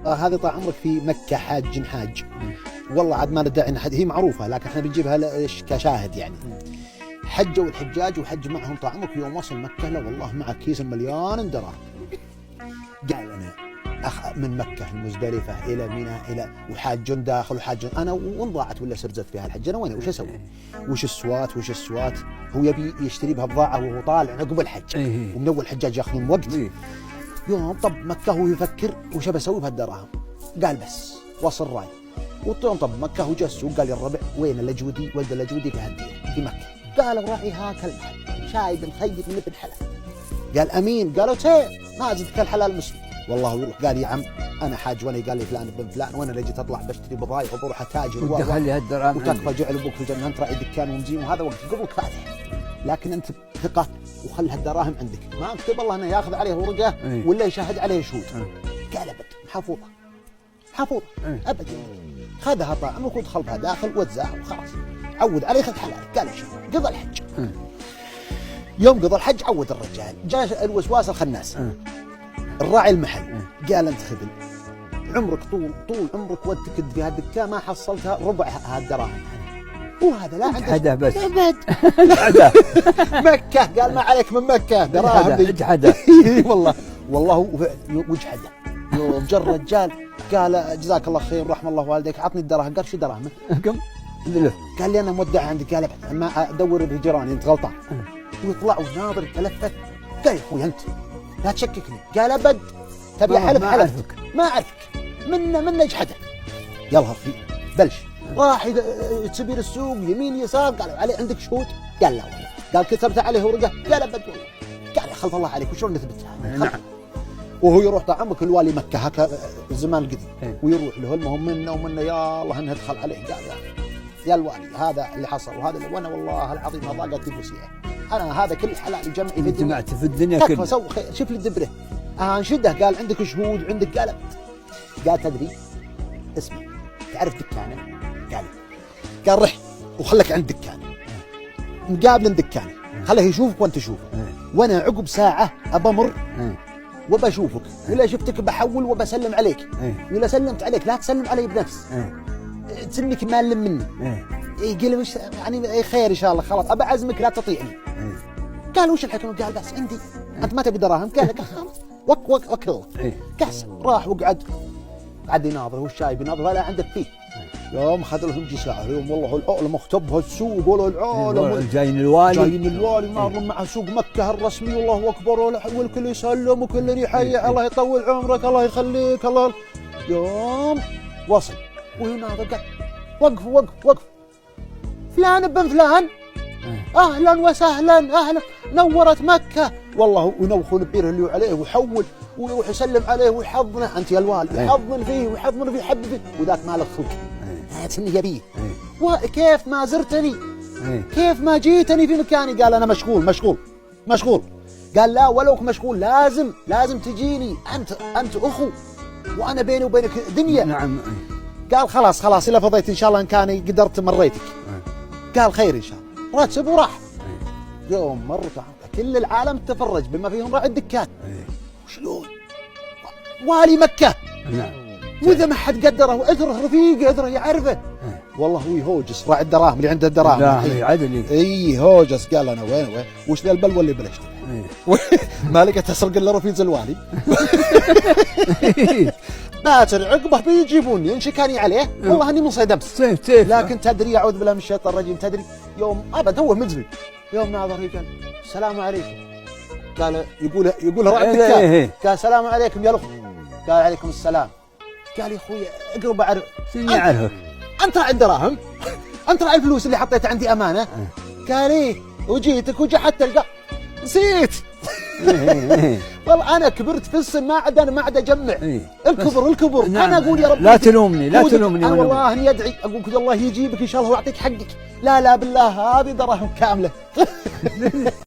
هذه طال عمرك في مكة حاج والله عاد ما ندعي هي معروفة، لكن احنا بنجيبها كشاهد يعني. حجوا الحجاج وحج معهم طال عمرك، يوم وصل مكة له والله مع كيس مليان دراهم. قال انا من مكة المزدلفة إلى منى إلى وحاج داخل وحاج أنا وين ضاعت ولا سرزت في هالحج أنا وين وش أسوي؟ وش السوات هو يبي يشتري بها بضاعة وهو طالع عقب الحج ومن أول الحجاج ياخذون وقت. يوم طب مكة هو يفكر وش بسوي بهالدراهم. قال بس وصل راي وطيون طب مكة وجا السوق قال يا الربع وين الأجودي ولد الأجودي في هالدير في مكة. قالوا راعي هاك المحل شايب مخيب من ابن حلال. قال أمين قالوا ما زدك الحلال مسلم والله يروح. قال يا عم انا حاج وني قال لي فلان ابن فلان وانا اللي جيت اطلع بشتري بضايع وبروح اتاجر ودخل لي هالدراهم وتكفى جعل ابوك في الجنه انت راعي دكان ومزين وهذا وقت قبلك فاتح، لكن انت ثقه وخل هالدراهم عندك ما اكتب الله انه ياخذ عليه ورقه ولا يشهد عليه شهود. قال ابد محفوظه ابد. خذها طال عمرك ودخل بها داخل وزاها وخلاص عود عليه خذ حلال. قال يا شيخ قضى الحج. يوم قضى الحج عود الرجال جاء الوسواس الخناس الراعي المحل قال انت خذل عمرك طول عمرك ودك في هالدكان ما حصلتها ربع هالدراهم وهذا لا عنده حدا بس ابد. مكة قال ما عليك من مكة دراهم اجحده. والله وجحده. يوم جاء الرجال قال جزاك الله خير رحم الله والديك عطني الدراهم. قال شو دراهم؟ قال لي انا مودع عندك. قال ما ادور بجيراني انت غلطان. ويطلع وناظر تلفت. قال يا اخوي انت لا تشككني. قال ابد تبي حلف حلفك ما اعرفك من اجحده. يلا في بلش راح سبيل السوق يمين يسار. قالوا عليه عندك شهود؟ قال لا والله. قال كتبت عليه ورقه؟ قال ابد والله. قال يا خلف الله عليك وشلون نثبتها؟ نعم. وهو يروح طال عمرك الوالي مكه هكا الزمان القديم ويروح له المهم منه يا الله انه دخل عليه. قال يا الوالي هذا اللي حصل وهذا اللي وانا والله العظيم ما ضاقت نفسي انا هذا كل حلال يجمع في الدنيا. جمعت في الدنيا كلها. سوي شوف لي الدبره انشده. قال عندك شهود عندك؟ قال تدري اسمع تعرف دكانه؟ قال رح وخلك عند دكانه مقابل دكانه خليه يشوفك وانت تشوفه وانا عقب ساعه ابمر وبشوفك ولا شفتك بحول وبسلم عليك ولا سلمت عليك لا تسلم علي بنفس تسلمك مال مني. يقول وش يعني خير ان شاء الله خلاص ابى اعزمك لا تطيعني. قال وش الحكمه؟ قال بس عندي انت ما تبي دراهم. قال لك خلاص وكل كاس راح وقعد يناظر والشاي بيناظر ولا عندك فيه. يوم خذ لهم ساعه يوم والله العقل مختبها السوق ولا العالم جايين الوالي مار مع سوق مكه الرسمي والله اكبر والكل يسلم وكل يحيي الله يطول عمرك الله يخليك الله. يوم وصل ويناظر قال وقف فلان ابن فلان اهلا وسهلا اهلا نورت مكه والله. وينوخون بيره اللي عليه ويحول ويروح يسلم عليه ويحضنه انت يا الوالي يحضن فيه ويحضن فيه حب فيه وذاك مالك خلق هاتني يبيه. وكيف ما زرتني كيف ما جيتني في مكاني؟ قال انا مشغول. قال لا ولوك مشغول لازم تجيني انت اخو وانا بيني وبينك دنيا. نعم. قال خلاص الا فضيت ان شاء الله ان كان قدرت مريتك. قال خير ان شاء الله راتب وراح. يوم مر كل العالم تفرج بما فيهم راعي الدكان. شلون والي مكة واذا ما حد قدره واثره رفيق اثره يعرفه والله هو يهوجس راعي الدراهم اللي عنده الدراهم لا عدل هوجس. قال انا وين وش ذا البلوه اللي بلشت ما لقيت اسرق الا رفيق الوالي. باتر عقبه بيجيبوني انشكاني عليه والله اني منصدمت سيف لكن تدري اعوذ بالله من الشيطان الرجيم. تدري يوم ابد هو مدري يوم ناظر قال السلام عليكم. قال يقول راعي الدكان قال السلام عليكم يا الاخ. قال عليكم السلام. قال يا اخوي اقرب اعرف يعرفك انت راعي الدراهم انت راعي الفلوس اللي حطيتها عندي امانه. قال ايه وجيتك وجحدت القى نسيت. والله انا كبرت في السن ما عاد اجمع. الكبر انا اقول يا رب لا تلومني انا والله اني ادعي اقول الله يجيبك ان شاء الله ويعطيك حقك. لا بالله هذه دراهم كامله.